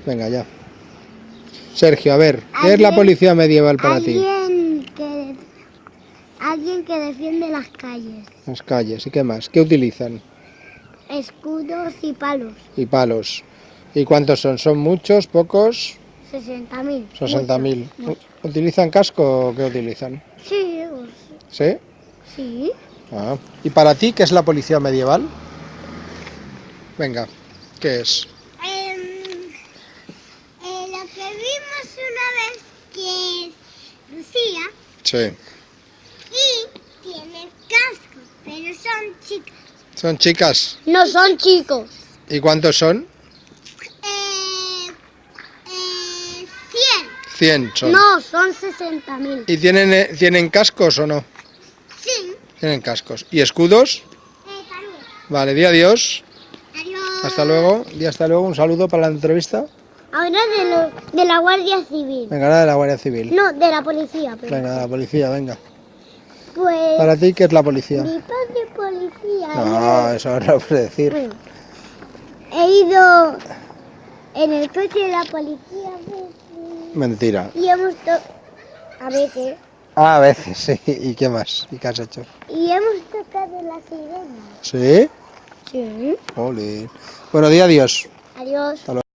Venga, ya. Sergio, a ver, ¿qué es la policía medieval para ti? Alguien que defiende las calles. Las calles, ¿y qué más? ¿Qué utilizan? Escudos y palos. Y palos. ¿Y cuántos son? ¿Son muchos, pocos? 60.000. 60.000. Muchos. ¿Utilizan casco o qué utilizan? Sí, ¿Sí? sí. Ah. ¿Y para ti qué es la policía medieval? Venga, ¿qué es? Lo que vimos una vez que es Lucía Sí. y tiene casco, pero son chicas. ¿Son chicas? No son chicos. ¿Y cuántos son? 100. 100 son. No, son 60.000. ¿Y tienen cascos o no? Sí. Tienen cascos. ¿Y escudos? También. Vale, di adiós. Adiós. Hasta luego. Di hasta luego. Un saludo para la entrevista. Ahora de la Guardia Civil. Venga, ahora de la Guardia Civil. No, de la policía. Pero Venga, de la policía, venga. pues ¿Para ti qué es la policía? mi padre policía. No, eso no lo puedo decir. Bueno, he ido en el coche de la policía Mentira. y hemos a veces Ah, a veces, sí. ¿Y qué más? ¿Y qué has hecho? y hemos tocado la sirena. ¿Sí? Sí. Ole. Bueno, di adiós. Adiós. Hasta luego.